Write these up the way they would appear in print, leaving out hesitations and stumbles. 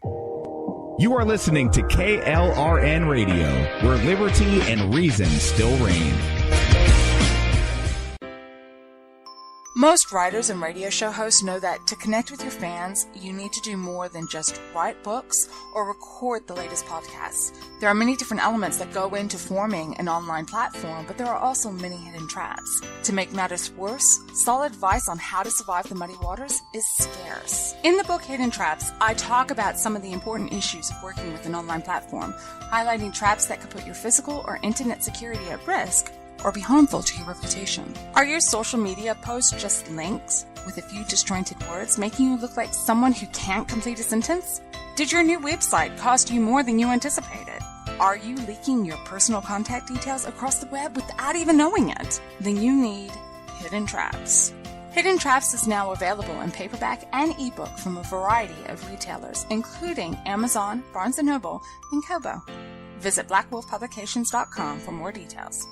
You are listening to KLRN Radio, where liberty and reason still reign. Most writers and radio show hosts know that to connect with your fans, you need to do more than just write books or record the latest podcasts. There are many different elements that go into forming an online platform, but there are also many hidden traps. To make matters worse, solid advice on how to survive the muddy waters is scarce. In the book Hidden Traps, I talk about some of the important issues of working with an online platform, highlighting traps that could put your physical or internet security at risk or be harmful to your reputation. Are your social media posts just links with a few disjointed words, making you look like someone who can't complete a sentence? Did your new website cost you more than you anticipated? Are you leaking your personal contact details across the web without even knowing it? Then you need Hidden Traps. Hidden Traps is now available in paperback and ebook from a variety of retailers, including Amazon, Barnes & Noble, and Kobo. Visit blackwolfpublications.com for more details.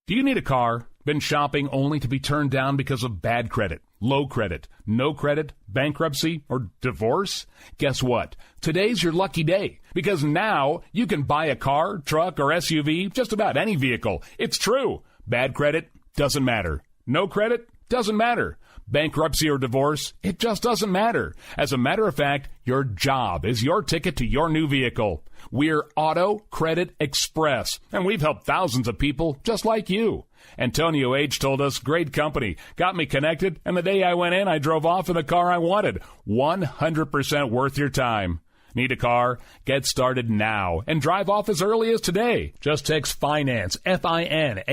Do you need a car? Been shopping only to be turned down because of bad credit, low credit, no credit, bankruptcy, or divorce? Guess what? Today's your lucky day, because now you can buy a car, truck, or SUV, just about any vehicle. It's true. Bad credit doesn't matter. No credit doesn't matter. Bankruptcy or divorce, it just doesn't matter. As a matter of fact, your job is your ticket to your new vehicle. We're Auto Credit Express, and we've helped thousands of people just like you. Antonio H. told us, great company, got me connected, and the day I went in, I drove off in the car I wanted. 100% worth your time. Need a car? Get started now and drive off as early as today. Just text FINANCE, FINANCE,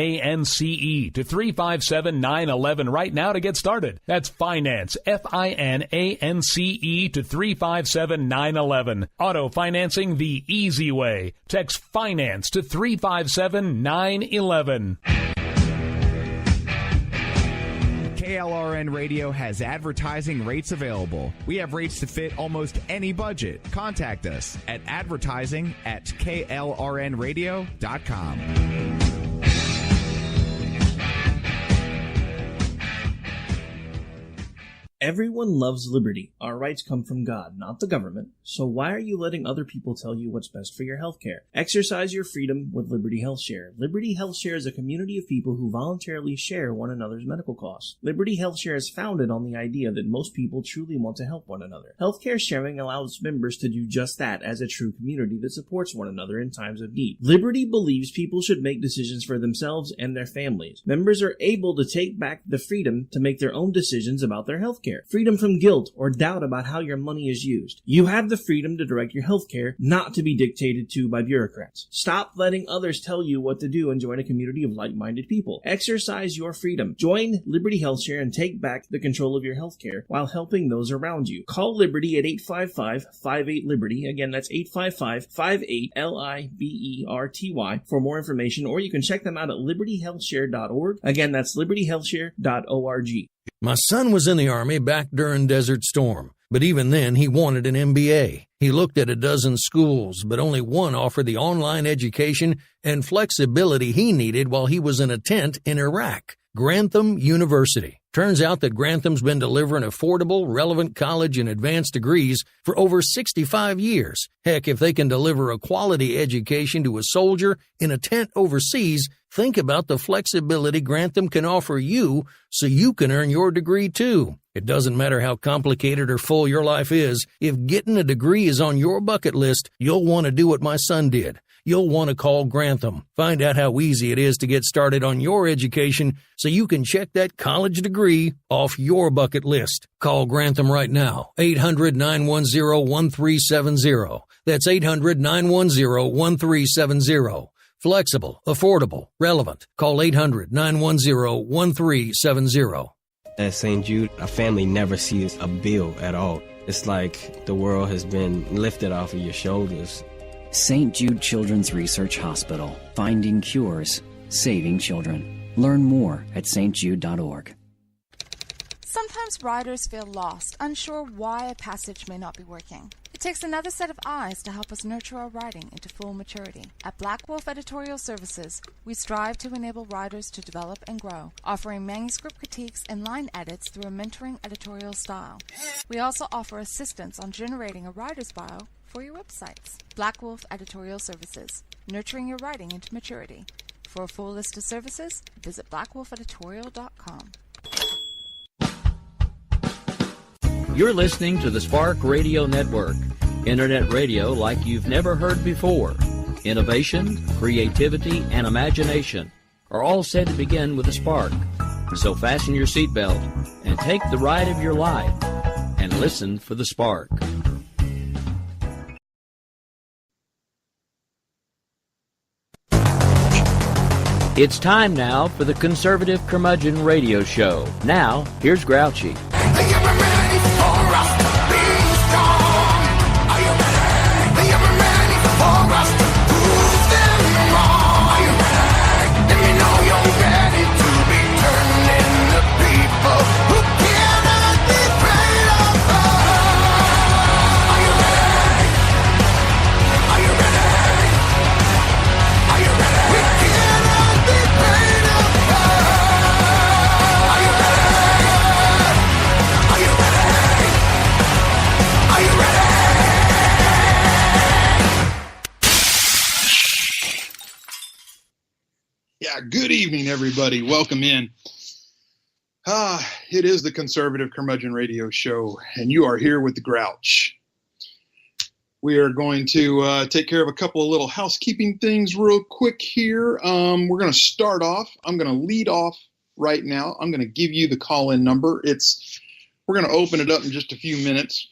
to 357-911 right now to get started. That's FINANCE, FINANCE, to 357-911. Auto financing the easy way. Text FINANCE to 357-911. KLRN Radio has advertising rates available. We have rates to fit almost any budget. Contact us at advertising@klrnradio.com. Everyone loves liberty. Our rights come from God, not the government. So why are you letting other people tell you what's best for your health care? Exercise your freedom with Liberty Health Share. Liberty Health Share is a community of people who voluntarily share one another's medical costs. Liberty Health Share is founded on the idea that most people truly want to help one another. Healthcare sharing allows members to do just that as a true community that supports one another in times of need. Liberty believes people should make decisions for themselves and their families. Members are able to take back the freedom to make their own decisions about their health care. Freedom from guilt or doubt about how your money is used. You have the freedom to direct your health care, not to be dictated to by bureaucrats. Stop letting others tell you what to do and join a community of like-minded people. Exercise your freedom. Join Liberty Health Share and take back the control of your health care while helping those around you. Call Liberty at 855-58-LIBERTY. Again, that's 855-58-LIBERTY for more information, or you can check them out at libertyhealthshare.org. Again, that's libertyhealthshare.org. My son was in the Army back during Desert Storm, but even then he wanted an MBA. He looked at a dozen schools, but only one offered the online education and flexibility he needed while he was in a tent in Iraq. Grantham University. Turns out that Grantham's been delivering affordable, relevant college and advanced degrees for over 65 years. Heck, if they can deliver a quality education to a soldier in a tent overseas, think about the flexibility Grantham can offer you so you can earn your degree too. It doesn't matter how complicated or full your life is. If getting a degree is on your bucket list, you'll want to do what my son did. You'll want to call Grantham. Find out how easy it is to get started on your education so you can check that college degree off your bucket list. Call Grantham right now, 800-910-1370. That's 800-910-1370. Flexible, affordable, relevant. Call 800-910-1370. At St. Jude, a family never sees a bill at all. It's like the world has been lifted off of your shoulders. St. Jude Children's Research Hospital. Finding cures. Saving children. Learn more at stjude.org. Sometimes writers feel lost, unsure why a passage may not be working. It takes another set of eyes to help us nurture our writing into full maturity. At Black Wolf Editorial Services, we strive to enable writers to develop and grow, offering manuscript critiques and line edits through a mentoring editorial style. We also offer assistance on generating a writer's bio for your websites. Black Wolf Editorial Services, nurturing your writing into maturity. For a full list of services, visit blackwolfeditorial.com. You're listening to the Spark Radio Network, internet radio like you've never heard before. Innovation, creativity, and imagination are all said to begin with a spark. So fasten your seatbelt and take the ride of your life and listen for the spark. It's time now for the Conservative Curmudgeon Radio Show. Now, here's Grouchy. Good evening, everybody. Welcome in. It is the Conservative Curmudgeon Radio Show, and you are here with the Grouch. We are going to take care of a couple of little housekeeping things real quick here. We're going to start off. I'm going to lead off right now. I'm going to give you the call-in number. We're going to open it up in just a few minutes.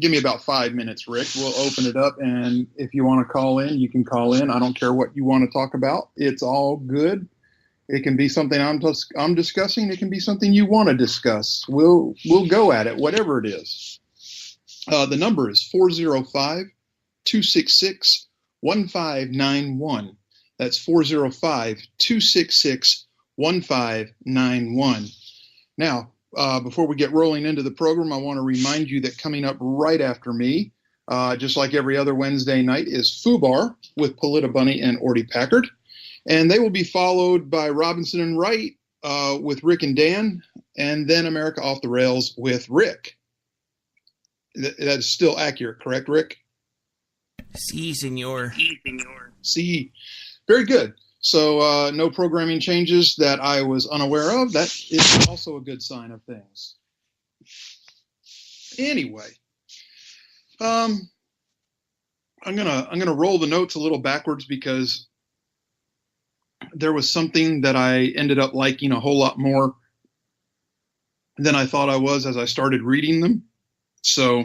Give me about 5 minutes, Rick. We'll open it up, and if you want to call in, you can call in. I don't care what you want to talk about. It's all good. It can be something I'm discussing. It can be something you want to discuss. We'll go at it, whatever it is. The number is 405-266-1591. That's 405-266-1591. Now, before we get rolling into the program, I want to remind you that coming up right after me, just like every other Wednesday night, is FUBAR with Polita Bunny and Orty Packard. And they will be followed by Robinson and Wright with Rick and Dan, and then America Off the Rails with Rick. That is still accurate, correct, Rick? Si, senor. Si. Very good. So no programming changes that I was unaware of. That is also a good sign of things. Anyway, I'm gonna roll the notes a little backwards because there was something that I ended up liking a whole lot more than I thought I was as I started reading them. So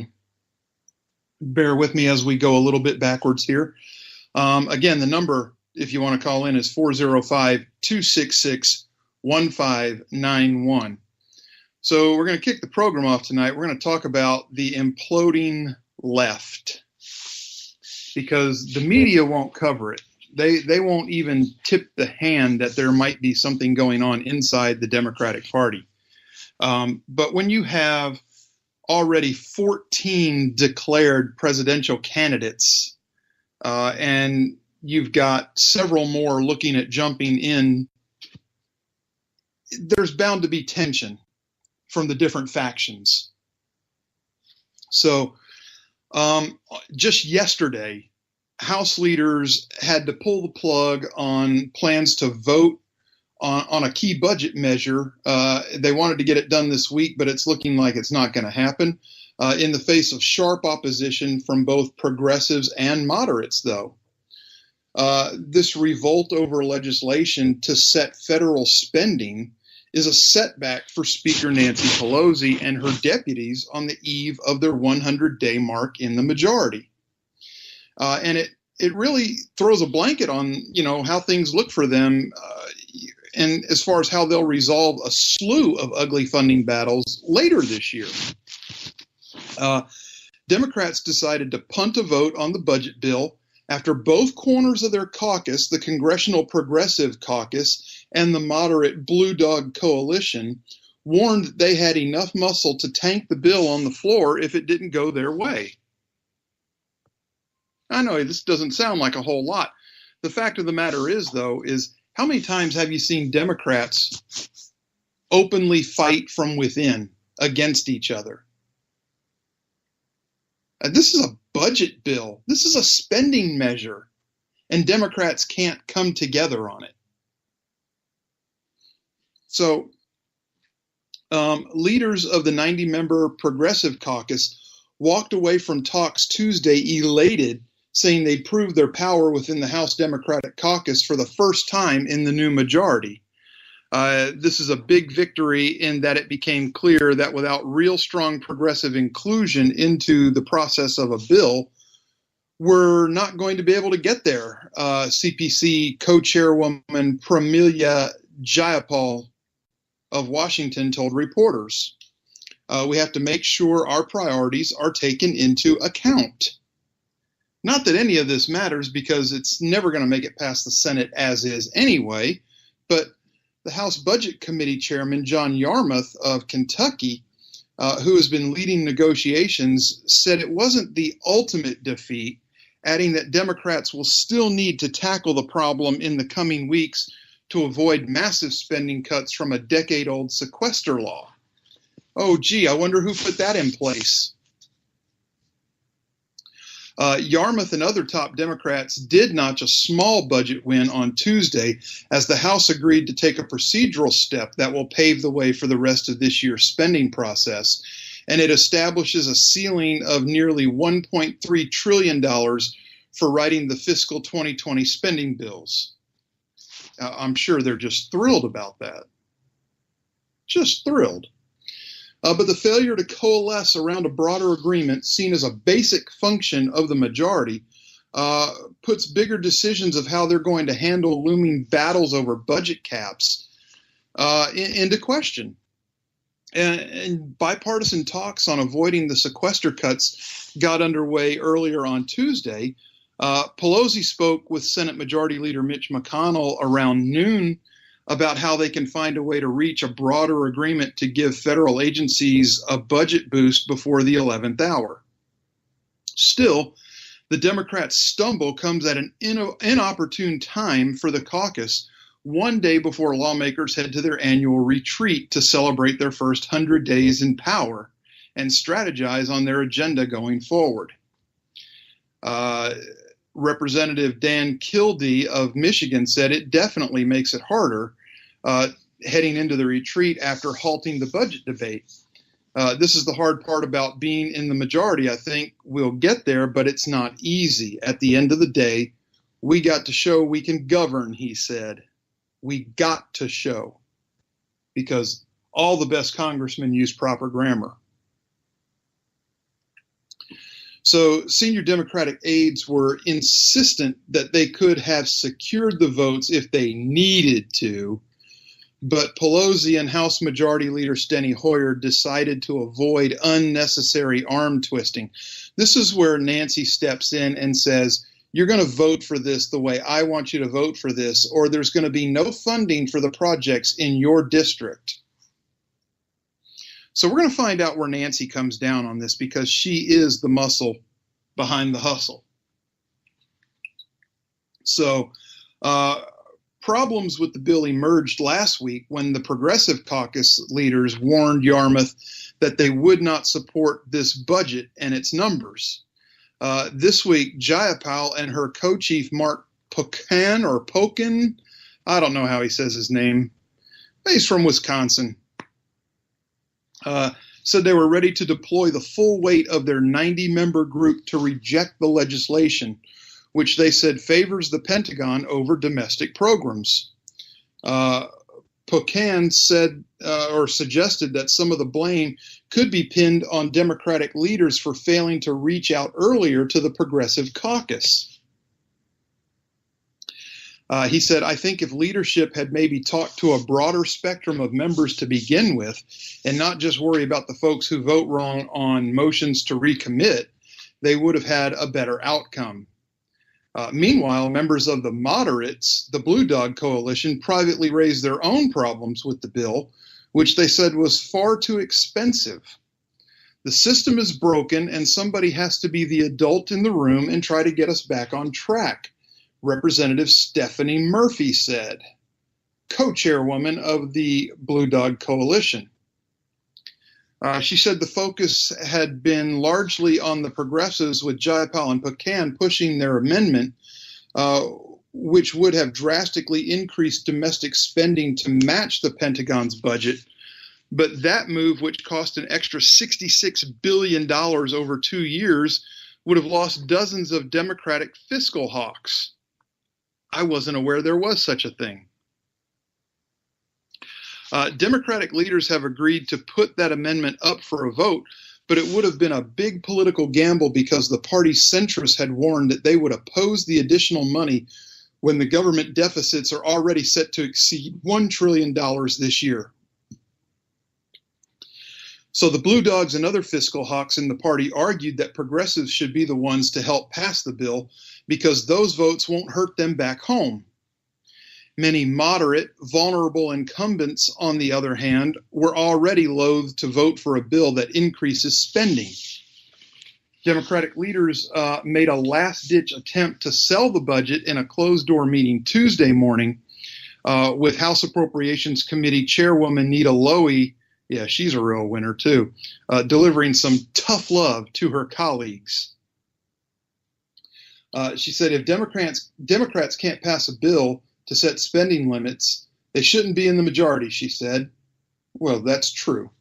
bear with me as we go a little bit backwards here. Again, the number, if you want to call in, is 405-266-1591. So we're going to kick the program off tonight. We're going to talk about the imploding left because the media won't cover it. They won't even tip the hand that there might be something going on inside the Democratic Party. But when you have already 14 declared presidential candidates and you've got several more looking at jumping in, there's bound to be tension from the different factions. So just yesterday, House leaders had to pull the plug on plans to vote on a key budget measure. They wanted to get it done this week, but it's looking like it's not going to happen in the face of sharp opposition from both progressives and moderates, though. This revolt over legislation to set federal spending is a setback for Speaker Nancy Pelosi and her deputies on the eve of their 100-day mark in the majority. And it really throws a blanket on, how things look for them and as far as how they'll resolve a slew of ugly funding battles later this year. Democrats decided to punt a vote on the budget bill after both corners of their caucus, the Congressional Progressive Caucus and the moderate Blue Dog Coalition, warned they had enough muscle to tank the bill on the floor if it didn't go their way. I know this doesn't sound like a whole lot. The fact of the matter is, though, is how many times have you seen Democrats openly fight from within against each other? This is a budget bill. This is a spending measure, and Democrats can't come together on it. So leaders of the 90-member Progressive Caucus walked away from talks Tuesday elated, saying they'd proved their power within the House Democratic Caucus for the first time in the new majority. This is a big victory in that it became clear that without real strong progressive inclusion into the process of a bill, we're not going to be able to get there. CPC co-chairwoman Pramila Jayapal of Washington told reporters, we have to make sure our priorities are taken into account. Not that any of this matters because it's never going to make it past the Senate as is anyway, but the House Budget Committee Chairman John Yarmuth of Kentucky, who has been leading negotiations, said it wasn't the ultimate defeat, adding that Democrats will still need to tackle the problem in the coming weeks to avoid massive spending cuts from a decade-old sequester law. Oh, gee, I wonder who put that in place. Yarmuth and other top Democrats did notch a small budget win on Tuesday as the House agreed to take a procedural step that will pave the way for the rest of this year's spending process, and it establishes a ceiling of nearly $1.3 trillion for writing the fiscal 2020 spending bills. I'm sure they're just thrilled about that. Just thrilled. But the failure to coalesce around a broader agreement seen as a basic function of the majority puts bigger decisions of how they're going to handle looming battles over budget caps into question. And bipartisan talks on avoiding the sequester cuts got underway earlier on Tuesday. Pelosi spoke with Senate Majority Leader Mitch McConnell around noon about how they can find a way to reach a broader agreement to give federal agencies a budget boost before the 11th hour. Still, the Democrats' stumble comes at an inopportune time for the caucus, one day before lawmakers head to their annual retreat to celebrate their first 100 days in power and strategize on their agenda going forward. Representative Dan Kildee of Michigan said it definitely makes it harder heading into the retreat after halting the budget debate. This is the hard part about being in the majority. I think we'll get there, but it's not easy. At the end of the day, we got to show we can govern, he said. We got to show, because all the best congressmen use proper grammar. So senior Democratic aides were insistent that they could have secured the votes if they needed to, but Pelosi and House Majority Leader Steny Hoyer decided to avoid unnecessary arm twisting. This is where Nancy steps in and says, you're going to vote for this the way I want you to vote for this, or there's going to be no funding for the projects in your district. So we're going to find out where Nancy comes down on this, because she is the muscle behind the hustle. So problems with the bill emerged last week when the Progressive Caucus leaders warned Yarmuth that they would not support this budget and its numbers. This week, Jayapal and her co-chief Mark Pocan, I don't know how he says his name, he's from Wisconsin, said they were ready to deploy the full weight of their 90-member group to reject the legislation, which they said favors the Pentagon over domestic programs. Pocan said or suggested that some of the blame could be pinned on Democratic leaders for failing to reach out earlier to the Progressive Caucus. He said, I think if leadership had maybe talked to a broader spectrum of members to begin with and not just worry about the folks who vote wrong on motions to recommit, they would have had a better outcome. Meanwhile, members of the moderates, the Blue Dog Coalition, privately raised their own problems with the bill, which they said was far too expensive. The system is broken, and somebody has to be the adult in the room and try to get us back on track, Representative Stephanie Murphy said, co-chairwoman of the Blue Dog Coalition. She said the focus had been largely on the progressives, with Jayapal and Pecan pushing their amendment, which would have drastically increased domestic spending to match the Pentagon's budget. But that move, which cost an extra $66 billion over 2 years, would have lost dozens of Democratic fiscal hawks. I wasn't aware there was such a thing. Democratic leaders have agreed to put that amendment up for a vote, but it would have been a big political gamble because the party's centrists had warned that they would oppose the additional money when the government deficits are already set to exceed $1 trillion this year. So the Blue Dogs and other fiscal hawks in the party argued that progressives should be the ones to help pass the bill because those votes won't hurt them back home. Many moderate, vulnerable incumbents, on the other hand, were already loath to vote for a bill that increases spending. Democratic leaders made a last-ditch attempt to sell the budget in a closed-door meeting Tuesday morning with House Appropriations Committee Chairwoman Nita Lowey, yeah, she's a real winner too, delivering some tough love to her colleagues. She said if Democrats can't pass a bill to set spending limits, they shouldn't be in the majority, she said. Well, that's true.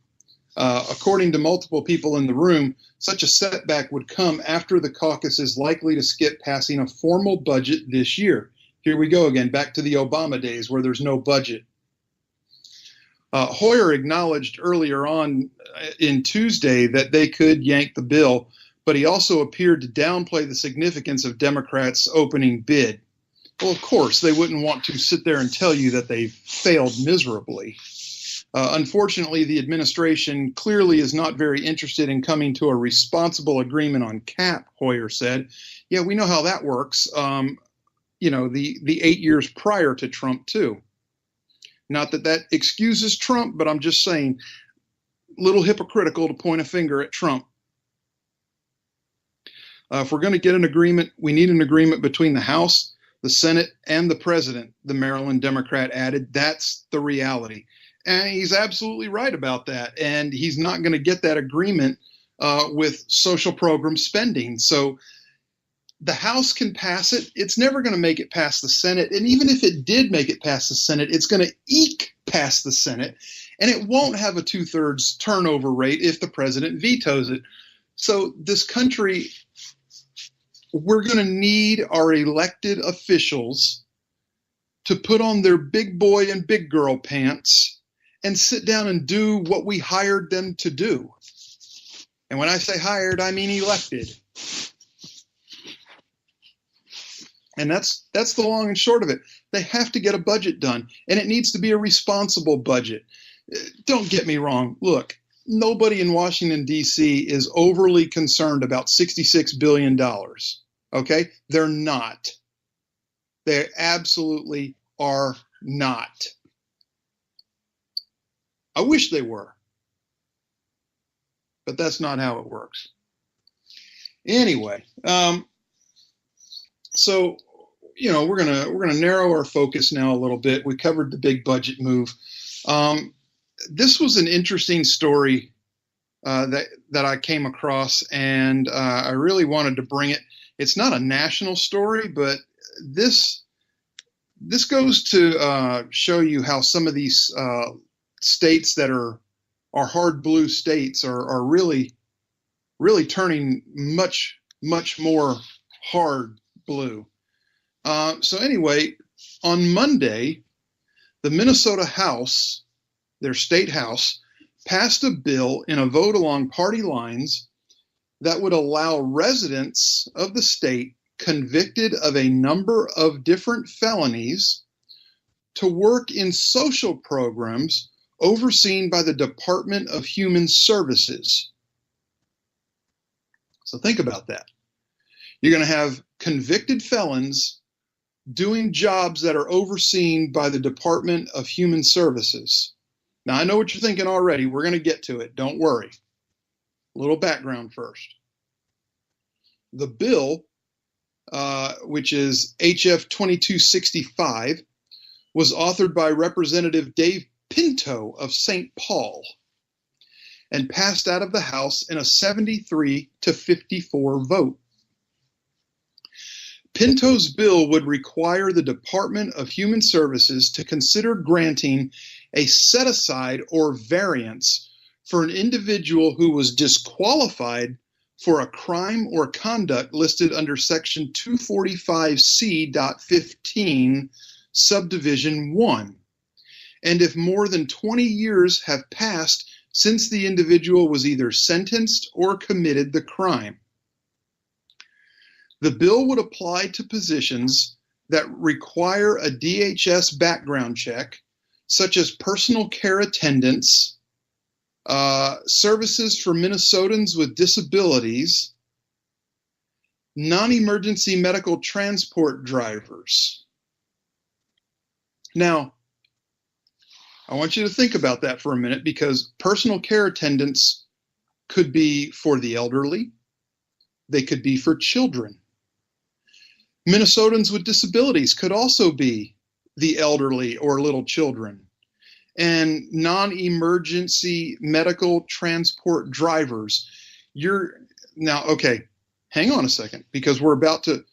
According to multiple people in the room, such a setback would come after the caucus is likely to skip passing a formal budget this year. Here we go again, back to the Obama days where there's no budget. Hoyer acknowledged earlier on in Tuesday that they could yank the bill, but he also appeared to downplay the significance of Democrats' opening bid. Well, of course, they wouldn't want to sit there and tell you that they failed miserably. Unfortunately, the administration clearly is not very interested in coming to a responsible agreement on CAP, Hoyer said. Yeah, we know how that works. The 8 years prior to Trump, too. Not that that excuses Trump, but I'm just saying, a little hypocritical to point a finger at Trump. If we're going to get an agreement, we need an agreement between the House, the Senate, and the President, the Maryland Democrat added. That's the reality. And he's absolutely right about that. And he's not going to get that agreement with social program spending. So the House can pass it. It's never going to make it past the Senate. And even if it did make it past the Senate, it's going to eke past the Senate. And it won't have a 2/3 turnover rate if the president vetoes it. So this country, we're going to need our elected officials to put on their big boy and big girl pants and sit down and do what we hired them to do. And when I say hired, I mean elected. And that's the long and short of it. They have to get a budget done, and it needs to be a responsible budget. Don't get me wrong. Look, nobody in Washington, D.C. is overly concerned about $66 billion. Okay? They're not. They absolutely are not. I wish they were. But that's not how it works. Anyway, so we're gonna narrow our focus now a little bit. We covered the big budget move. This was an interesting story that I came across, and I really wanted to bring it. It's not a national story, but this goes to show you how some of these states that are hard blue states are really turning much more hard blue. So anyway, on Monday, the Minnesota House, their state house, passed a bill in a vote along party lines that would allow residents of the state convicted of a number of different felonies to work in social programs overseen by the Department of Human Services. So think about that. You're going to have convicted felons doing jobs that are overseen by the Department of Human Services. Now, I know what you're thinking already. We're going to get to it. Don't worry. A little background first. The bill, which is HF 2265, was authored by Representative Dave Pinto of St. Paul and passed out of the House in a 73-54 vote. Pinto's bill would require the Department of Human Services to consider granting a set-aside or variance for an individual who was disqualified for a crime or conduct listed under Section 245C.15, Subdivision 1, and if more than 20 years have passed since the individual was either sentenced or committed the crime. The bill would apply to positions that require a DHS background check, such as personal care attendants, services for Minnesotans with disabilities, non-emergency medical transport drivers. Now, I want you to think about that for a minute, because personal care attendants could be for the elderly. They could be for children. Minnesotans with disabilities could also be the elderly or little children. And non-emergency medical transport drivers. Okay, hang on a second, because we're about to,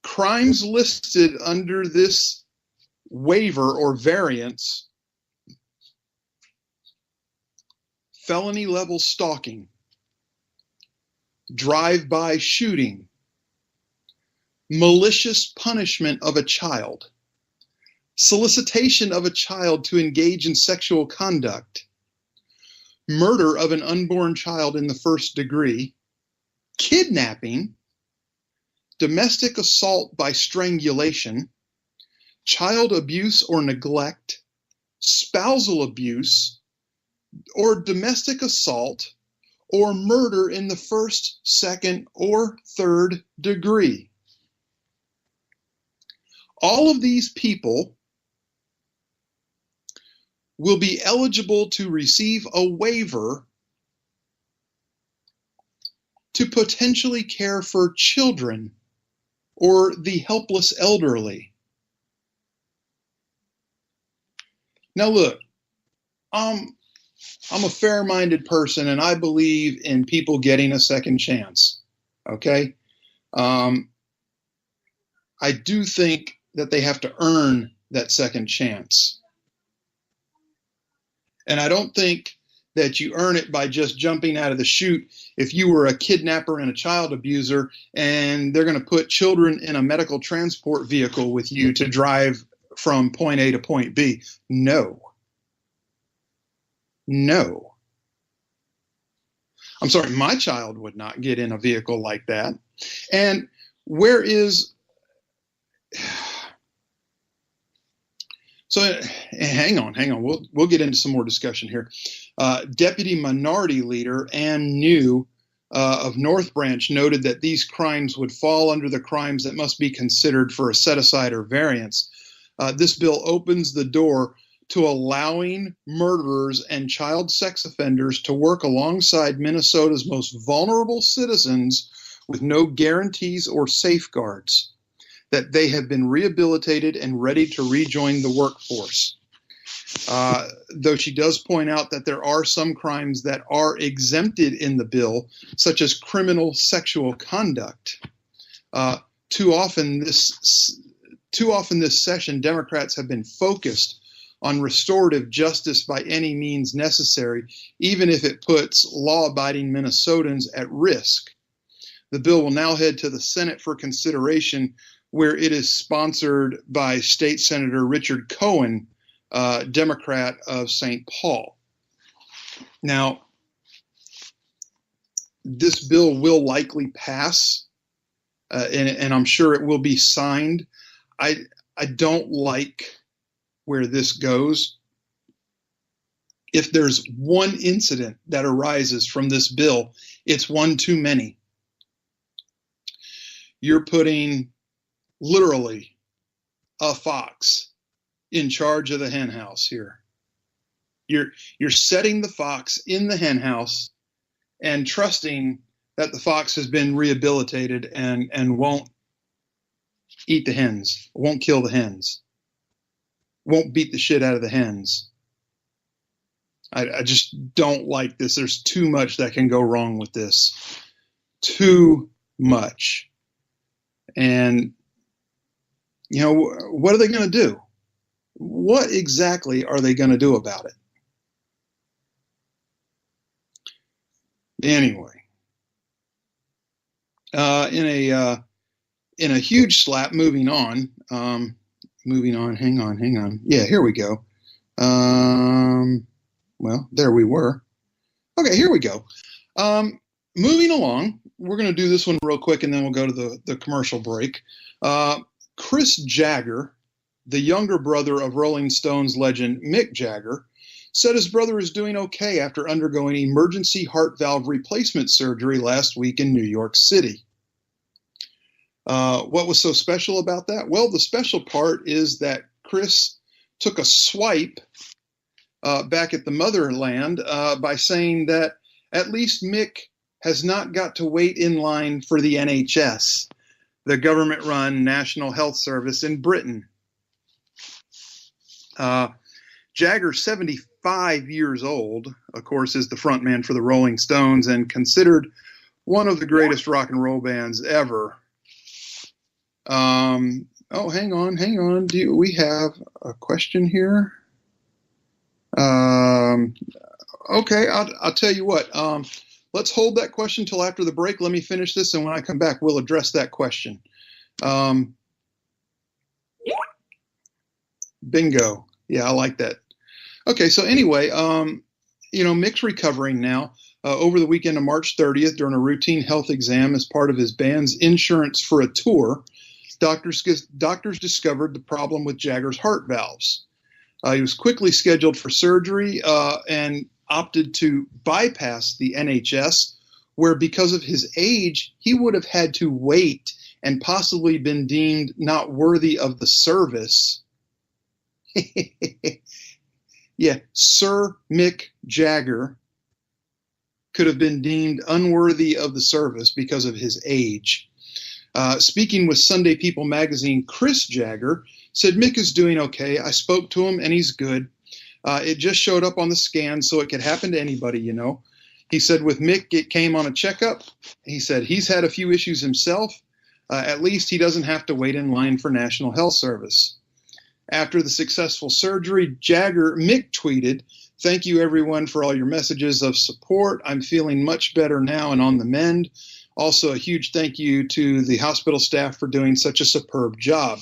crimes listed under this waiver or variance: felony level stalking, drive-by shooting, malicious punishment of a child, solicitation of a child to engage in sexual conduct, murder of an unborn child in the first degree, kidnapping, domestic assault by strangulation, child abuse or neglect, spousal abuse, or domestic assault, or murder in the first, second, or third degree. All of these people will be eligible to receive a waiver to potentially care for children or the helpless elderly. Now look, I'm a fair-minded person, and I believe in people getting a second chance, okay? I do think that they have to earn that second chance. And I don't think that you earn it by just jumping out of the chute if you were a kidnapper and a child abuser and they're going to put children in a medical transport vehicle with you to drive from point A to point B. No. I'm sorry, my child would not get in a vehicle like that. And where is... So hang on. We'll get into some more discussion here. Deputy Minority Leader Ann New of North Branch noted that these crimes would fall under the crimes that must be considered for a set-aside or variance. This bill opens the door to allowing murderers and child sex offenders to work alongside Minnesota's most vulnerable citizens with no guarantees or safeguards that they have been rehabilitated and ready to rejoin the workforce. Though she does point out that there are some crimes that are exempted in the bill, such as criminal sexual conduct. Too often this session, Democrats have been focused on restorative justice by any means necessary, even if it puts law-abiding Minnesotans at risk. The bill will now head to the Senate for consideration, where it is sponsored by State Senator Richard Cohen, Democrat of St. Paul. Now, this bill will likely pass, and I'm sure it will be signed. I don't like where this goes. If there's one incident that arises from this bill, it's one too many. You're putting literally a fox in charge of the hen house here. You're setting the fox in the hen house and trusting that the fox has been rehabilitated and won't eat the hens, won't kill the hens, won't beat the shit out of the hens. I just don't like this. There's too much that can go wrong with this. Too much. And, you know, what are they going to do? What exactly are they going to do about it? Anyway, in a huge slap, moving on, hang on. Yeah, here we go. Well, there we were. Okay, here we go. Moving along, we're going to do this one real quick, and then we'll go to the commercial break. Chris Jagger, the younger brother of Rolling Stones legend Mick Jagger, said his brother is doing okay after undergoing emergency heart valve replacement surgery last week in New York City. What was so special about that? Well, the special part is that Chris took a swipe back at the motherland by saying that at least Mick has not got to wait in line for the NHS, the government-run National Health Service in Britain. Jagger, 75 years old, of course, is the frontman for the Rolling Stones and considered one of the greatest rock and roll bands ever. Hang on. We have a question here? Okay, I'll tell you what. Let's hold that question till after the break. Let me finish this, and when I come back, we'll address that question. Bingo. Yeah, I like that. Okay, so anyway, Mick's recovering now. Over the weekend of March 30th, during a routine health exam as part of his band's insurance for a tour, doctors discovered the problem with Jagger's heart valves. He was quickly scheduled for surgery and opted to bypass the NHS, where because of his age, he would have had to wait and possibly been deemed not worthy of the service. Yeah, Sir Mick Jagger could have been deemed unworthy of the service because of his age. Speaking with Sunday People magazine, Chris Jagger said Mick is doing okay. I spoke to him and he's good. It just showed up on the scan, so it could happen to anybody, you know. He said with Mick, it came on a checkup. He said he's had a few issues himself. At least he doesn't have to wait in line for National Health Service. After the successful surgery, Mick tweeted, "Thank you everyone for all your messages of support. I'm feeling much better now and on the mend. Also, a huge thank you to the hospital staff for doing such a superb job."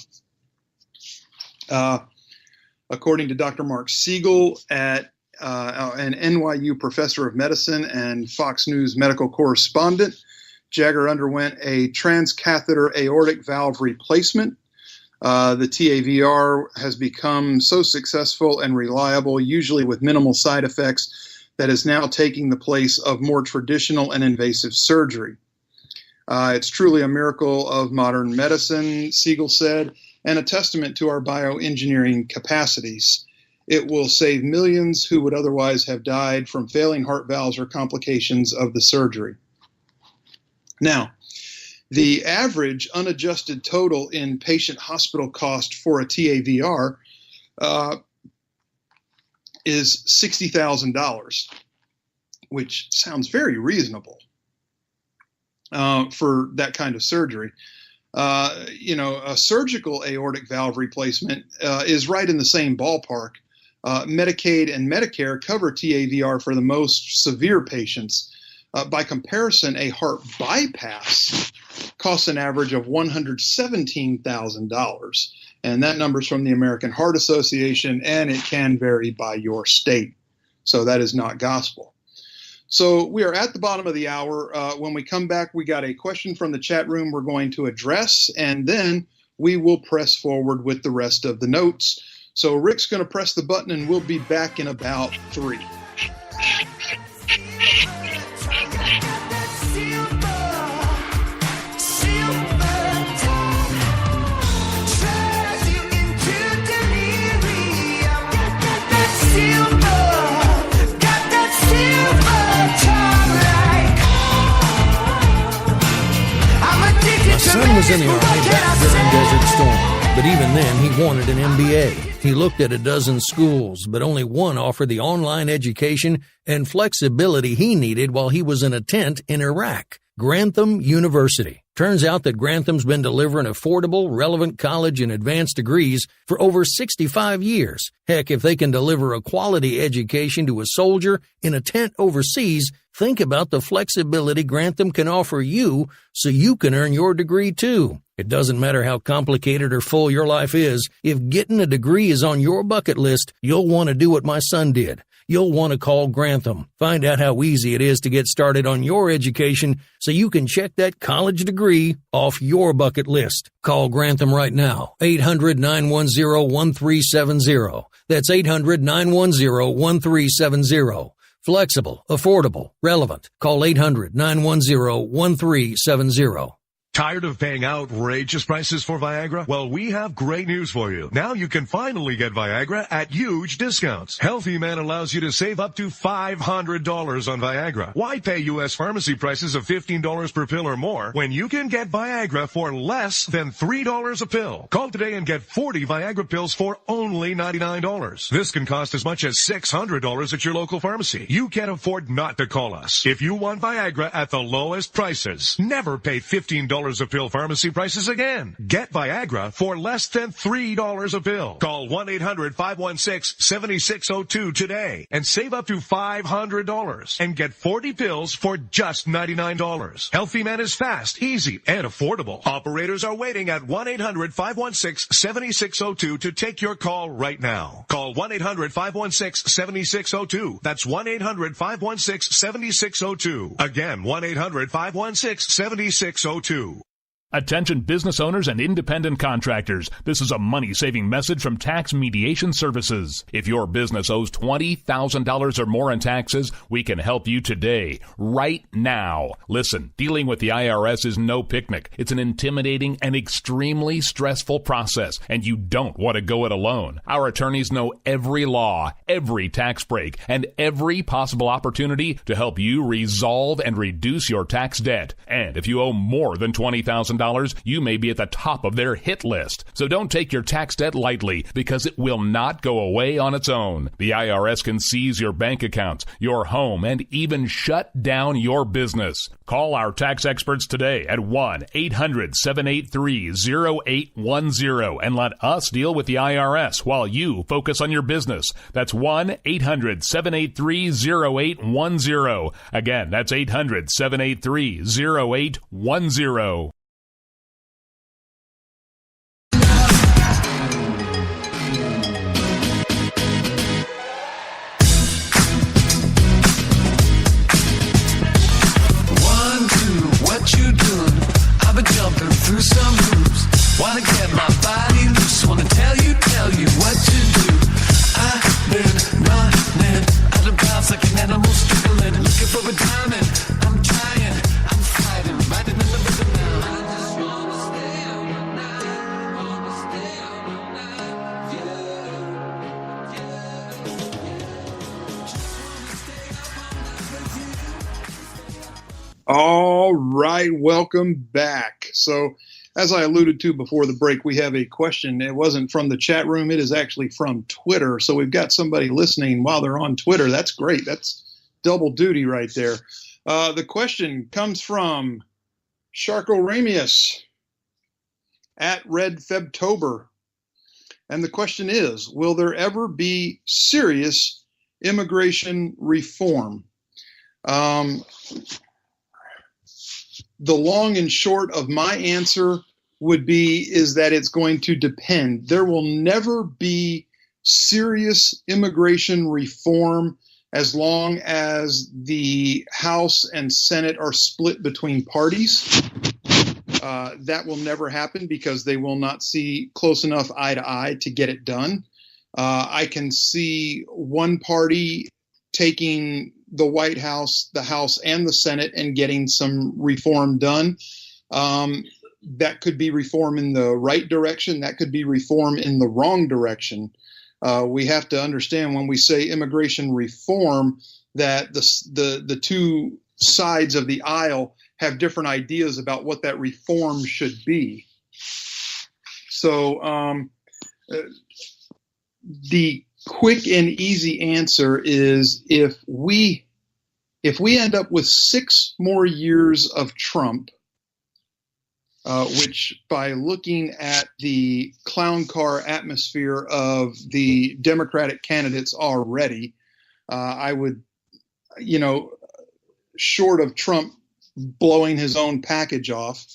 According to Dr. Mark Siegel, an NYU professor of medicine and Fox News medical correspondent, Jagger underwent a transcatheter aortic valve replacement. The TAVR has become so successful and reliable, usually with minimal side effects, that is now taking the place of more traditional and invasive surgery. It's truly a miracle of modern medicine, Siegel said, and a testament to our bioengineering capacities. It will save millions who would otherwise have died from failing heart valves or complications of the surgery. Now, the average unadjusted total in patient hospital cost for a TAVR is $60,000, which sounds very reasonable for that kind of surgery. A surgical aortic valve replacement is right in the same ballpark. Medicaid and Medicare cover TAVR for the most severe patients. By comparison, a heart bypass costs an average of $117,000. And that number's from the American Heart Association, and it can vary by your state. So that is not gospel. So we are at the bottom of the hour. When we come back, we got a question from the chat room we're going to address, and then we will press forward with the rest of the notes. So Rick's going to press the button, and we'll be back in about 3. Got that silver tongue like was in the Army back during Desert Storm, but even then he wanted an MBA. He looked at a dozen schools, but only one offered the online education and flexibility he needed while he was in a tent in Iraq. Grantham University. Turns out that Grantham's been delivering affordable, relevant college and advanced degrees for over 65 years. Heck, if they can deliver a quality education to a soldier in a tent overseas, think about the flexibility Grantham can offer you so you can earn your degree too. It doesn't matter how complicated or full your life is. If getting a degree is on your bucket list, you'll want to do what my son did. You'll want to call Grantham. Find out how easy it is to get started on your education so you can check that college degree off your bucket list. Call Grantham right now. 800-910-1370. That's 800-910-1370. Flexible, affordable, relevant. Call 800-910-1370. Tired of paying outrageous prices for Viagra? Well, we have great news for you. Now you can finally get Viagra at huge discounts. Healthy Man allows you to save up to $500 on Viagra. Why pay U.S. pharmacy prices of $15 per pill or more when you can get Viagra for less than $3 a pill? Call today and get 40 Viagra pills for only $99. This can cost as much as $600 at your local pharmacy. You can't afford not to call us. If you want Viagra at the lowest prices, never pay $15 a pill pharmacy prices again. Get Viagra for less than $3 a pill. Call 1-800-516-7602 today and save up to $500 and get 40 pills for just $99. Healthy Man is fast, easy, and affordable. Operators are waiting at 1-800-516-7602 to take your call right now. Call 1-800-516-7602. That's 1-800-516-7602. Again, 1-800-516-7602. Attention business owners and independent contractors. This is a money-saving message from Tax Mediation Services. If your business owes $20,000 or more in taxes, we can help you today, right now. Listen, dealing with the IRS is no picnic. It's an intimidating and extremely stressful process, and you don't want to go it alone. Our attorneys know every law, every tax break, and every possible opportunity to help you resolve and reduce your tax debt. And if you owe more than $20,000, you may be at the top of their hit list. So don't take your tax debt lightly, because it will not go away on its own. The IRS can seize your bank accounts, your home, and even shut down your business. Call our tax experts today at 1-800-783-0810 and let us deal with the IRS while you focus on your business. That's 1-800-783-0810. Again, that's 800-783-0810. Jumping through some hoops, wanna get my body loose, wanna tell you what to do. I've been running out of bounds like an animal struggling, looking for a diamond. I'm trying, I'm fighting, riding in the rhythm now. I just wanna stay up all night, wanna stay up all night, All right, welcome back. So, as I alluded to before the break, we have a question. It wasn't from the chat room. It is actually from Twitter. So we've got somebody listening while they're on Twitter. That's great. That's double duty right there. The question comes from Sharko Ramius at Red Febtober. And the question is, will there ever be serious immigration reform? The long and short of my answer is that it's going to depend. There will never be serious immigration reform as long as the House and Senate are split between parties. That will never happen because they will not see close enough eye to eye to get it done. I can see one party taking the White House, the House, and the Senate and getting some reform done. That could be reform in the right direction. That could be reform in the wrong direction. We have to understand when we say immigration reform that the two sides of the aisle have different ideas about what that reform should be. So the quick and easy answer is if we end up with 6 more years of Trump, which by looking at the clown car atmosphere of the Democratic candidates already, I would, short of Trump blowing his own package off,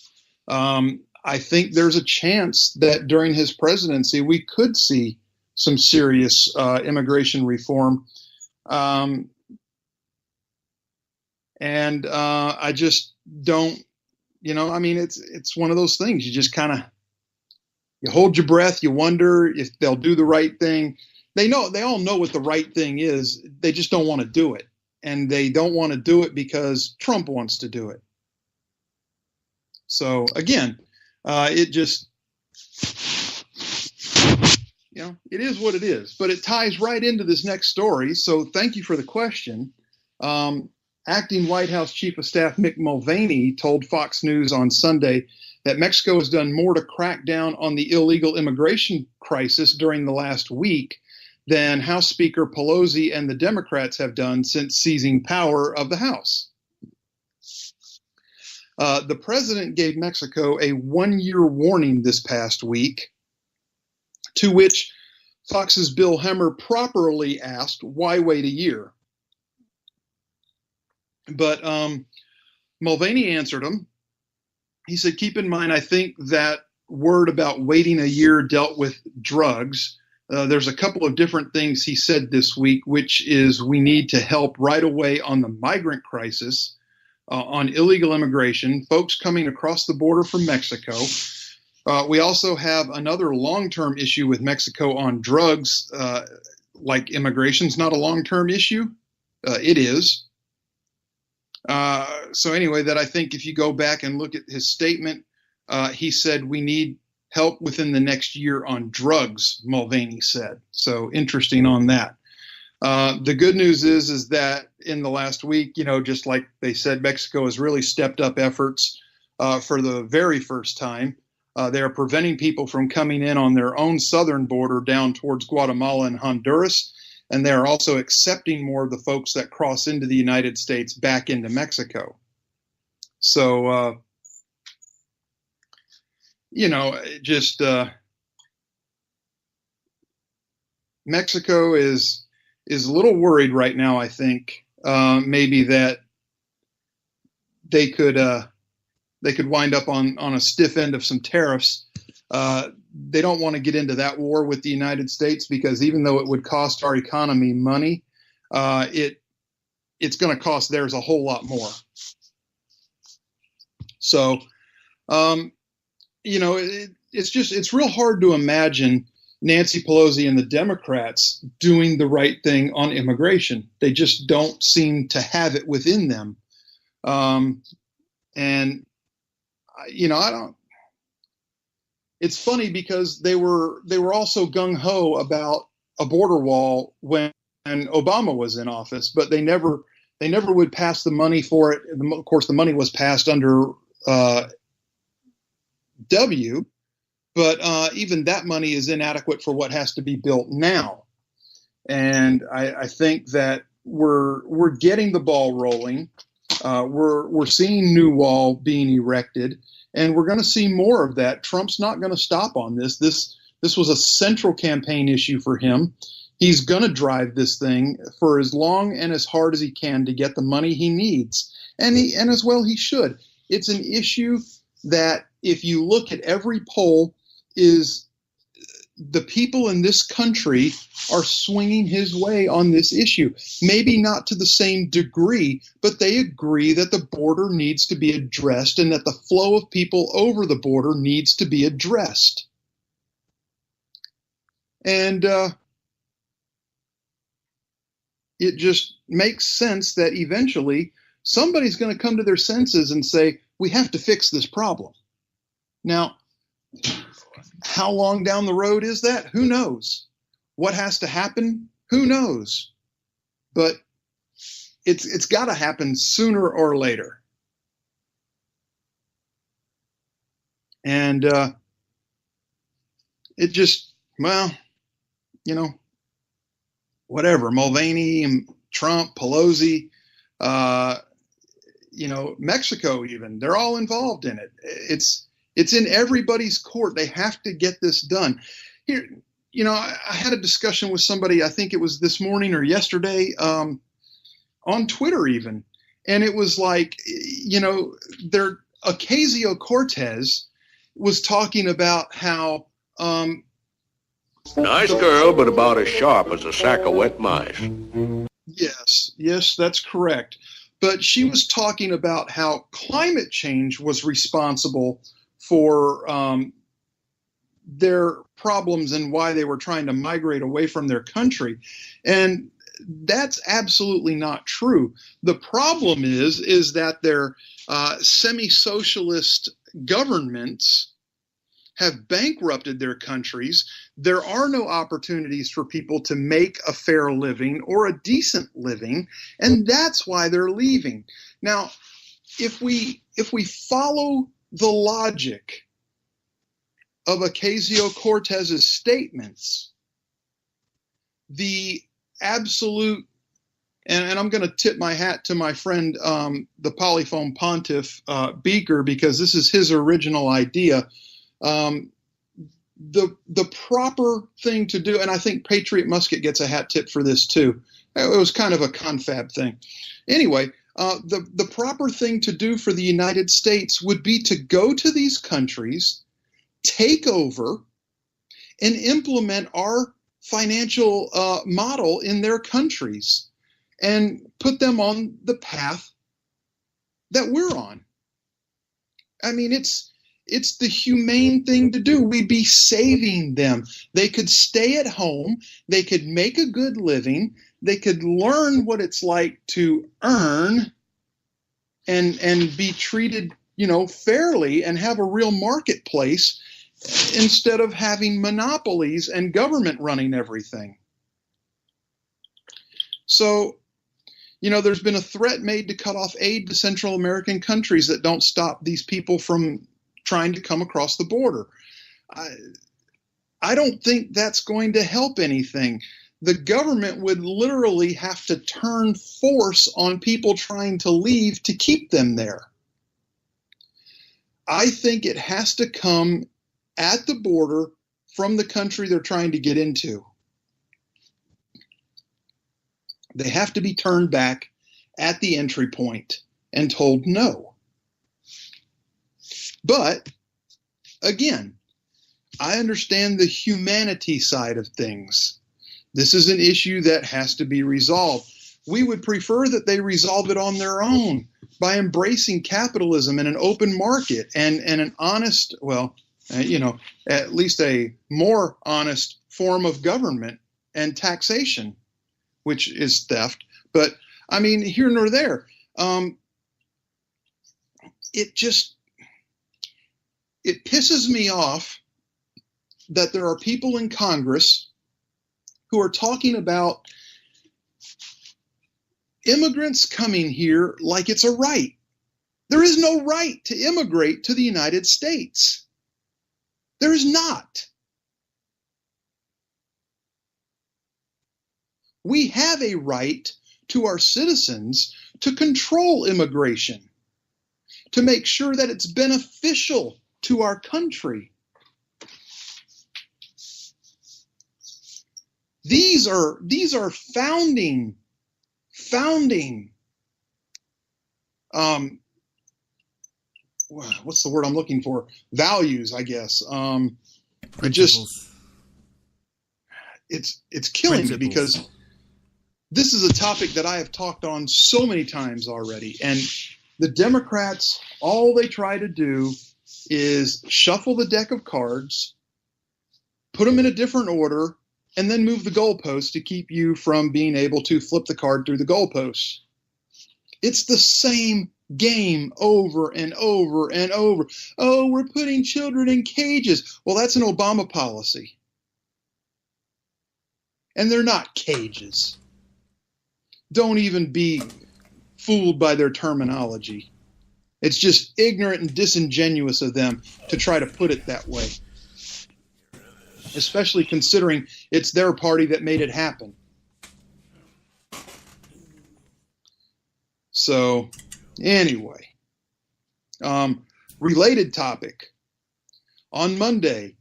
I think there's a chance that during his presidency we could see some serious immigration reform. And I just don't, it's one of those things. You just you hold your breath. You wonder if they'll do the right thing. They all know what the right thing is. They just don't want to do it. And they don't want to do it because Trump wants to do it. So again, it just, it is what it is, but it ties right into this next story. So thank you for the question. Acting White House Chief of Staff Mick Mulvaney told Fox News on Sunday that Mexico has done more to crack down on the illegal immigration crisis during the last week than House Speaker Pelosi and the Democrats have done since seizing power of the House. The president gave Mexico a 1-year warning this past week, to which Fox's Bill Hemmer properly asked, why wait a year? But Mulvaney answered him. He said, keep in mind, I think that word about waiting a year dealt with drugs. There's a couple of different things he said this week, which is we need to help right away on the migrant crisis, on illegal immigration, folks coming across the border from Mexico. We also have another long-term issue with Mexico on drugs, like immigration's not a long-term issue. It is. So anyway, that I think if you go back and look at his statement, he said we need help within the next year on drugs, Mulvaney said. So interesting on that. The good news is that in the last week, just like they said, Mexico has really stepped up efforts for the very first time. They are preventing people from coming in on their own southern border down towards Guatemala and Honduras. And they are also accepting more of the folks that cross into the United States back into Mexico. So, Mexico is a little worried right now, I think, maybe that they could wind up on a stiff end of some tariffs. They don't want to get into that war with the United States because even though it would cost our economy money, it's going to cost theirs a whole lot more. So, it's real hard to imagine Nancy Pelosi and the Democrats doing the right thing on immigration. They just don't seem to have it within them. I don't. It's funny because they were also gung-ho about a border wall when Obama was in office, but they never would pass the money for it. Of course, the money was passed under W, but even that money is inadequate for what has to be built now. And I think that we're getting the ball rolling. We're seeing new wall being erected. And we're going to see more of that. Trump's not going to stop on this. This was a central campaign issue for him. He's going to drive this thing for as long and as hard as he can to get the money he needs. And as well he should. It's an issue that if you look at every poll, is the people in this country are swinging his way on this issue. Maybe not to the same degree, but they agree that the border needs to be addressed and that the flow of people over the border needs to be addressed. And it just makes sense that eventually somebody's going to come to their senses and say, we have to fix this problem. Now, how long down the road is that? Who knows? What has to happen? Who knows? But it's got to happen sooner or later. And it just, well, whatever. Mulvaney, Trump, Pelosi, Mexico even, they're all involved in it. It's in everybody's court. They have to get this done. Here, I had a discussion with somebody, I think it was this morning or yesterday, on Twitter even. And it was like, Ocasio-Cortez was talking about how nice girl, but about as sharp as a sack of wet mice. Yes, that's correct. But she was talking about how climate change was responsible for their problems and why they were trying to migrate away from their country. And that's absolutely not true. The problem is that their semi-socialist governments have bankrupted their countries. There are no opportunities for people to make a fair living or a decent living, and that's why they're leaving. Now, if we follow the logic of Ocasio-Cortez's statements, the absolute, and I'm going to tip my hat to my friend, the Polyphone Pontiff Beaker, because this is his original idea. The proper thing to do, and I think Patriot Musket gets a hat tip for this too. It was kind of a confab thing. Anyway, the proper thing to do for the United States would be to go to these countries, take over, and implement our financial model in their countries and put them on the path that we're on. I mean, it's the humane thing to do. We'd be saving them. They could stay at home. They could make a good living. They could learn what it's like to earn and be treated, fairly and have a real marketplace instead of having monopolies and government running everything. So, there's been a threat made to cut off aid to Central American countries that don't stop these people from trying to come across the border. I don't think that's going to help anything. The government would literally have to turn force on people trying to leave to keep them there. I think it has to come at the border from the country they're trying to get into. They have to be turned back at the entry point and told no. But, again, I understand the humanity side of things. This is an issue that has to be resolved. We would prefer that they resolve it on their own by embracing capitalism and an open market and an honest, at least a more honest form of government and taxation, which is theft. But, I mean, here nor there. It pisses me off that there are people in Congress who are talking about immigrants coming here like it's a right. There is no right to immigrate to the United States. There is not. We have a right to our citizens to control immigration, to make sure that it's beneficial to our country. These are founding what's the word I'm looking for? Values, I guess. It's killing me because this is a topic that I have talked on so many times already, and the Democrats, all they try to do is shuffle the deck of cards, put them in a different order, and then move the goalposts to keep you from being able to flip the card through the goalposts. It's the same game over and over and over. Oh, we're putting children in cages. Well, that's an Obama policy. And they're not cages. Don't even be fooled by their terminology. It's just ignorant and disingenuous of them to try to put it that way, especially considering it's their party that made it happen. So, anyway, related topic. On Monday,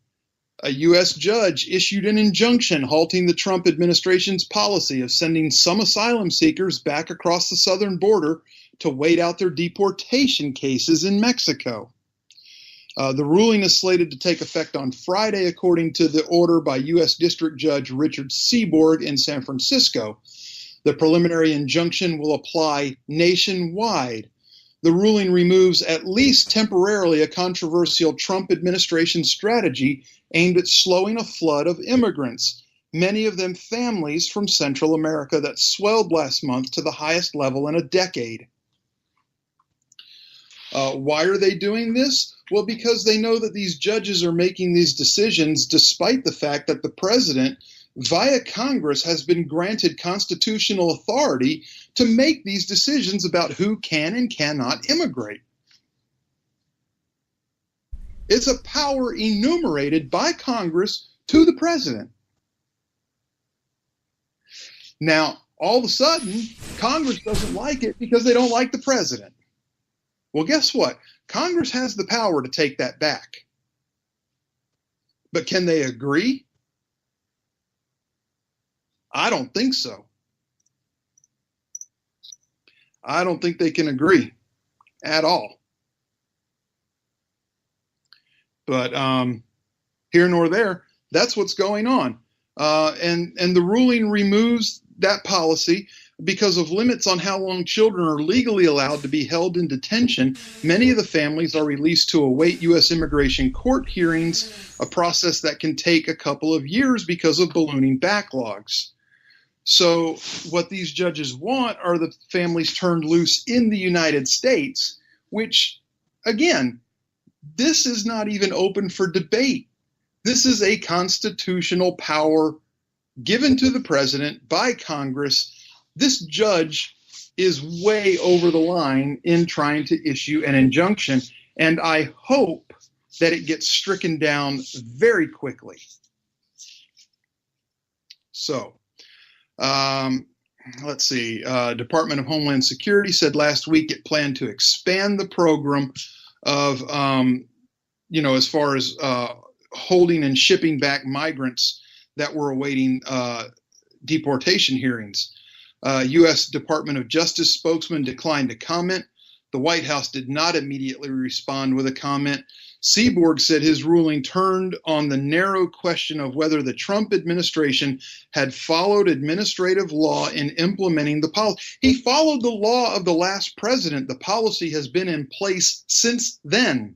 a U.S. judge issued an injunction halting the Trump administration's policy of sending some asylum seekers back across the southern border to wait out their deportation cases in Mexico. The ruling is slated to take effect on Friday, according to the order by U.S. District Judge Richard Seaborg in San Francisco. The preliminary injunction will apply nationwide. The ruling removes, at least temporarily, a controversial Trump administration strategy aimed at slowing a flood of immigrants, many of them families from Central America, that swelled last month to the highest level in a decade. Why are they doing this? Well, because they know that these judges are making these decisions despite the fact that the president, via Congress, has been granted constitutional authority to make these decisions about who can and cannot immigrate. It's a power enumerated by Congress to the president. Now, all of a sudden, Congress doesn't like it because they don't like the president. Well, guess what? Congress has the power to take that back. But can they agree? I don't think so. I don't think they can agree at all. But here nor there, that's what's going on. And the ruling removes that policy because of limits on how long children are legally allowed to be held in detention. Many of the families are released to await U.S. immigration court hearings, a process that can take a couple of years because of ballooning backlogs. So what these judges want are the families turned loose in the United States, which, again, this is not even open for debate. This is a constitutional power given to the president by Congress. This judge is way over the line in trying to issue an injunction, and I hope that it gets stricken down very quickly. So, let's see. Department of Homeland Security said last week it planned to expand the program of, as far as holding and shipping back migrants that were awaiting deportation hearings. U.S. Department of Justice spokesman declined to comment. The White House did not immediately respond with a comment. Seaborg said his ruling turned on the narrow question of whether the Trump administration had followed administrative law in implementing the policy. He followed the law of the last president. The policy has been in place since then.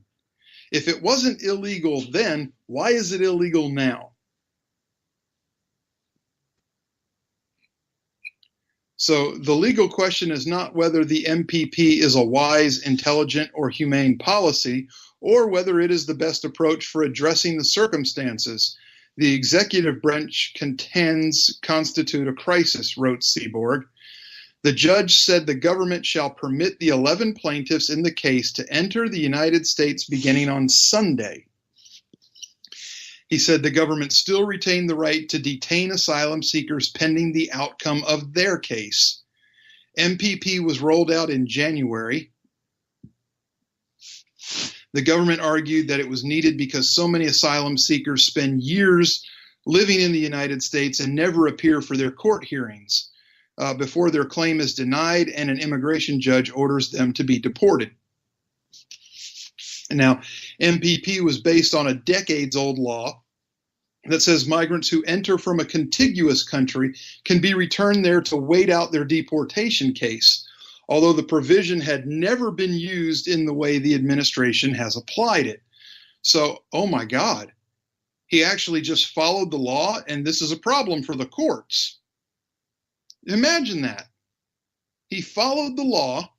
If it wasn't illegal then, why is it illegal now? So the legal question is not whether the MPP is a wise, intelligent, or humane policy, or whether it is the best approach for addressing the circumstances the executive branch contends constitute a crisis, wrote Seaborg. The judge said the government shall permit the 11 plaintiffs in the case to enter the United States beginning on Sunday. He said the government still retained the right to detain asylum seekers pending the outcome of their case. MPP was rolled out in January. The government argued that it was needed because so many asylum seekers spend years living in the United States and never appear for their court hearings before their claim is denied and an immigration judge orders them to be deported. Now, MPP was based on a decades-old law that says migrants who enter from a contiguous country can be returned there to wait out their deportation case, although the provision had never been used in the way the administration has applied it. So, oh my God, he actually just followed the law, and this is a problem for the courts. Imagine that. He followed the law,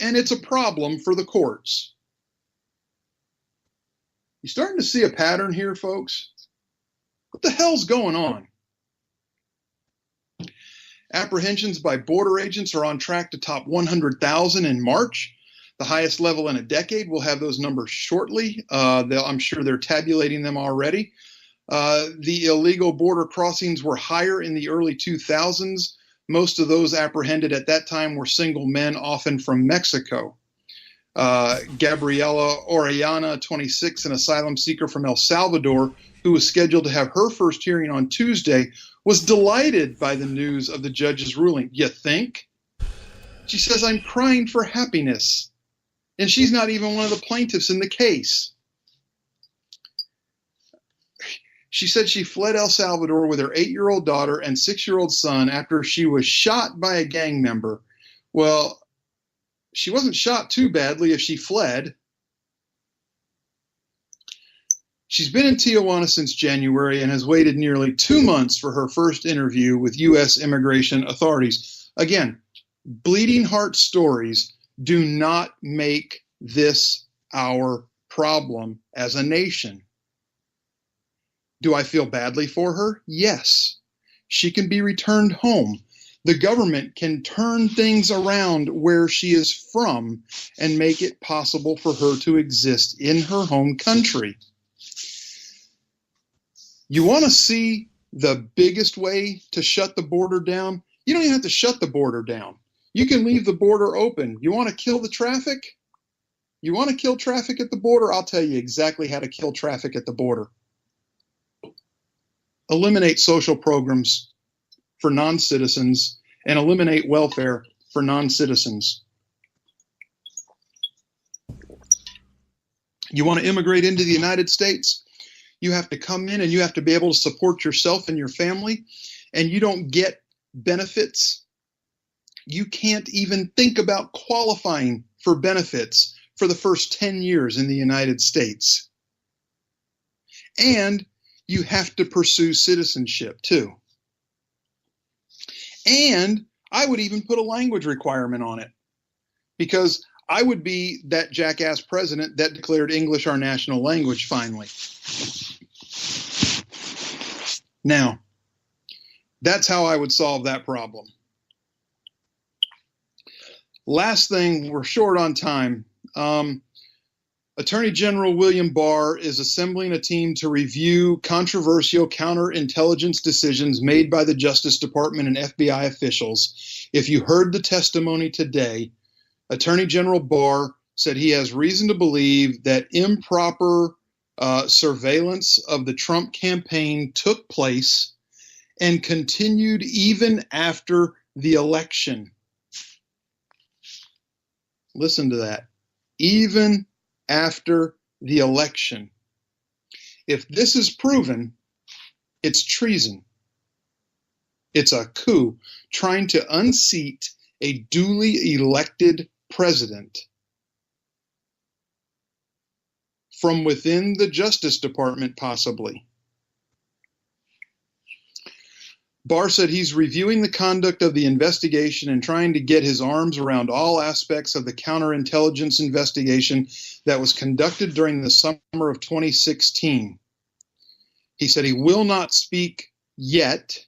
and it's a problem for the courts. You starting to see a pattern here, folks? What the hell's going on? Apprehensions by border agents are on track to top 100,000 in March. the highest level in a decade. We'll have those numbers shortly. I'm sure they're tabulating them already. The illegal border crossings were higher in the early 2000s. Most of those apprehended at that time were single men, often from Mexico. Gabriela Orellana, 26, an asylum seeker from El Salvador, who was scheduled to have her first hearing on Tuesday, was delighted by the news of the judge's ruling. You think? She says, I'm crying for happiness. And she's not even one of the plaintiffs in the case. She said she fled El Salvador with her 8-year-old daughter and 6-year-old son after she was shot by a gang member. Well, she wasn't shot too badly if she fled. She's been in Tijuana since January and has waited nearly 2 months for her first interview with U.S. immigration authorities. Again, bleeding heart stories do not make this our problem as a nation. Do I feel badly for her? Yes. She can be returned home. The government can turn things around where she is from and make it possible for her to exist in her home country. You want to see the biggest way to shut the border down? You don't even have to shut the border down. You can leave the border open. You want to kill the traffic? You want to kill traffic at the border? I'll tell you exactly how to kill traffic at the border. Eliminate social programs for non-citizens and eliminate welfare for non-citizens. You want to immigrate into the United States? You have to come in and you have to be able to support yourself and your family, and you don't get benefits. You can't even think about qualifying for benefits for the first 10 years in the United States. And you have to pursue citizenship too. And I would even put a language requirement on it, because I would be that jackass president that declared English our national language finally. Now, that's how I would solve that problem. Last thing, we're short on time. Attorney General William Barr is assembling a team to review controversial counterintelligence decisions made by the Justice Department and FBI officials. If you heard the testimony today, Attorney General Barr said he has reason to believe that improper surveillance of the Trump campaign took place and continued even after the election. Listen to that. Even after the election. If this is proven, it's treason. It's a coup trying to unseat a duly elected president from within the Justice Department, possibly. Barr said he's reviewing the conduct of the investigation and trying to get his arms around all aspects of the counterintelligence investigation that was conducted during the summer of 2016. He said he will not speak yet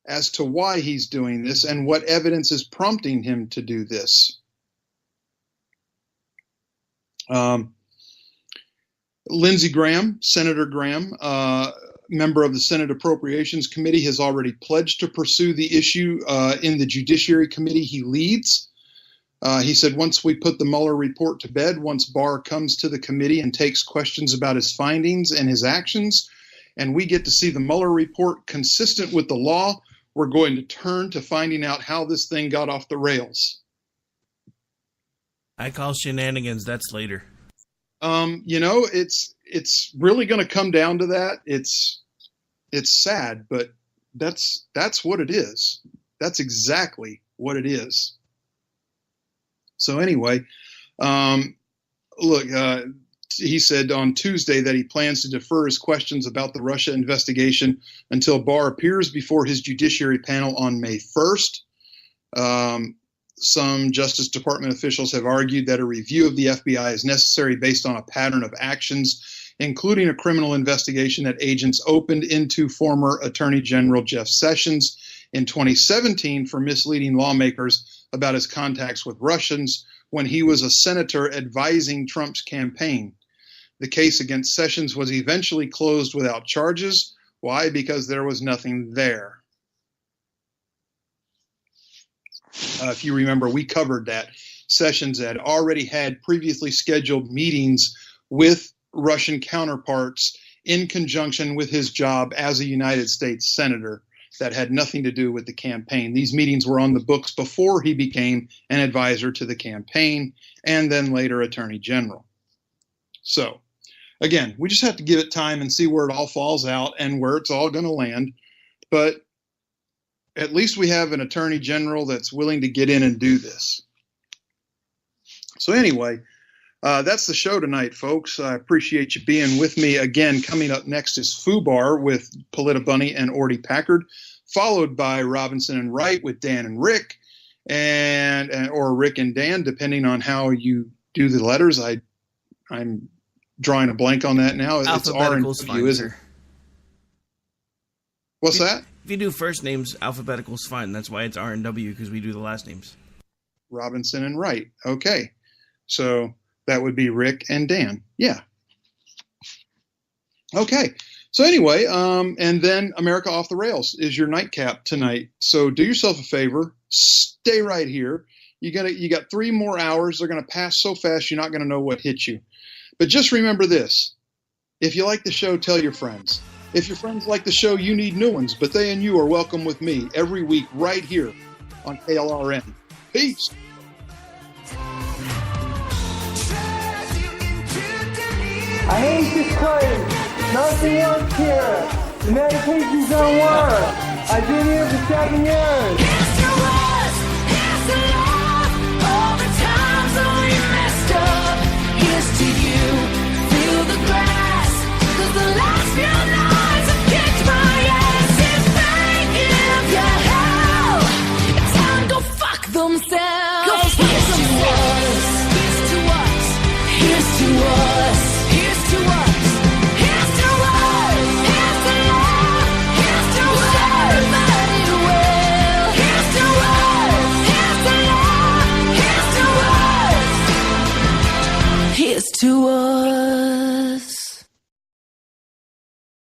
as to why he's doing this and what evidence is prompting him to do this. Lindsey Graham, Senator Graham, member of the Senate Appropriations Committee, has already pledged to pursue the issue in the Judiciary Committee he leads. He said once we put the Mueller report to bed, once Barr comes to the committee and takes questions about his findings and his actions, and we get to see the Mueller report consistent with the law, we're going to turn to finding out how this thing got off the rails. I call shenanigans. That's later. It's really going to come down to that. It's sad, but that's what it is. That's exactly what it is. So anyway, he said on Tuesday that he plans to defer his questions about the Russia investigation until Barr appears before his judiciary panel on May 1st. Some Justice Department officials have argued that a review of the FBI is necessary based on a pattern of actions, including a criminal investigation that agents opened into former Attorney General Jeff Sessions in 2017 for misleading lawmakers about his contacts with Russians, when he was a senator advising Trump's campaign. The case against Sessions was eventually closed without charges. Why? Because there was nothing there. If you remember, we covered that. Sessions had already had previously scheduled meetings with Russian counterparts in conjunction with his job as a United States senator that had nothing to do with the campaign. These meetings were on the books before he became an advisor to the campaign and then later Attorney General. So, again, we just have to give it time and see where it all falls out and where it's all going to land. But at least we have an Attorney General that's willing to get in and do this. So anyway, that's the show tonight, folks. I appreciate you being with me. Again, coming up next is FUBAR with Polita Bunny and Orty Packard, followed by Robinson and Wright with Dan and Rick, or Rick and Dan, depending on how you do the letters. I'm drawing a blank on that now. It's R and W, isn't it? What's that? If you do first names, alphabetical is fine. That's why it's R and W, because we do the last names. Robinson and Wright. Okay. So that would be Rick and Dan. Yeah. Okay. So anyway, and then America Off the Rails is your nightcap tonight. So do yourself a favor. Stay right here. You got 3 more hours. They're going to pass so fast you're not going to know what hit you. But just remember this. If you like the show, tell your friends. If your friends like the show, you need new ones. But they and you are welcome with me every week right here on KLRN. Peace. I hate this claim. Nothing else here. The medications don't work. I've been here for 7 years. Here's to us. Here's to love. All the times that we messed up. Here's to you. Feel the grass. 'Cause the last few nights have kicked my ass. If they give you hell, tell them go fuck themselves. Go fuck themselves. Here's to us. Here's to us. Here's to us. Here's to us. Here's to love. Here's to everybody will. Here's to us. Here's to love. Here's to us. Here's to us.